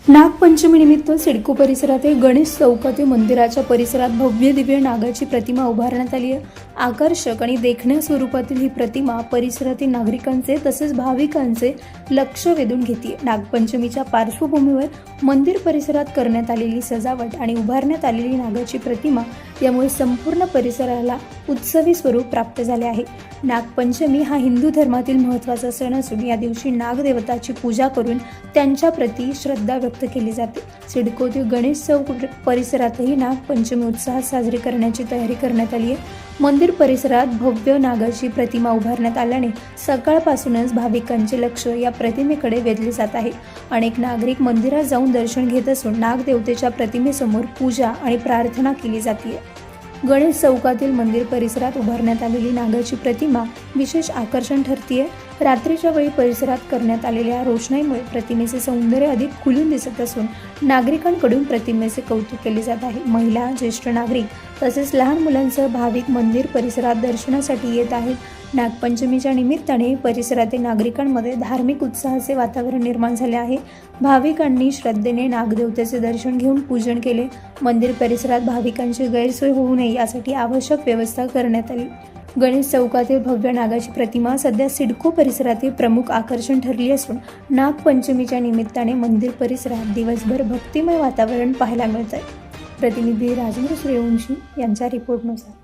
नागपंचमीनिमित्त सिडको परिसरातील गणेश चौकातील मंदिराच्या परिसरात भव्य दिव्य नागाची प्रतिमा उभारण्यात आली आहे। आकर्षक आणि देखण्या स्वरूपातील ही प्रतिमा परिसरातील नागरिकांचे तसेच भाविकांचे लक्ष वेधून घेते। नागपंचमीच्या पार्श्वभूमीवर मंदिर परिसरात करण्यात आलेली सजावट आणि उभारण्यात आलेली नागाची प्रतिमा यामुळे संपूर्ण परिसराला उत्सवी स्वरूप प्राप्त झाले आहे। नागपंचमी हा हिंदू धर्मातील महत्त्वाचा सण असून या दिवशी नागदेवताची पूजा करून त्यांच्या प्रती श्रद्धा व्यक्त केली जाते। सिडकोतील गणेश चौक परिसरातही नागपंचमी उत्साहात साजरी करण्याची तयारी करण्यात आली आहे। मंदिर परिसरात भव्य नागाची प्रतिमा उभारण्यात आल्याने सकाळपासूनच भाविकांचे लक्ष या प्रतिमेकडे वेधले जात आहे। अनेक नागरिक मंदिरात जाऊन दर्शन घेत असून नागदेवतेच्या प्रतिमेसमोर पूजा आणि प्रार्थना केली जाते। गणेश चौकातील मंदिर परिसरात उभारण्यात आलेली नागाची प्रतिमा विशेष आकर्षण ठरते। रात्रीच्या वेळी परिसरात करण्यात आलेल्या रोषणाईमुळे प्रतिमेचे सौंदर्य अधिक खुलून दिसत असून नागरिकांकडून प्रतिमेचे कौतुक केले जात आहे। महिला, ज्येष्ठ नागरिक तसेच लहान मुलांसह भाविक मंदिर परिसरात दर्शनासाठी येत आहेत। नागपंचमीच्या निमित्ताने परिसरातील नागरिकांमध्ये धार्मिक उत्साहाचे वातावरण निर्माण झाले आहे। भाविकांनी श्रद्धेने नागदेवतेचे दर्शन घेऊन पूजन केले। मंदिर परिसरात भाविकांची गैरसोय होऊ नये यासाठी आवश्यक व्यवस्था करण्यात आली। गणेश चौकातील भव्य नागाची प्रतिमा सध्या सिडको परिसरातील प्रमुख आकर्षण ठरली असून नागपंचमीच्या निमित्ताने मंदिर परिसरात दिवसभर भक्तिमय वातावरण पाहायला मिळत आहे। प्रतिनिधी राजेंद्र सूर्यवंशी यांच्या रिपोर्टनुसार।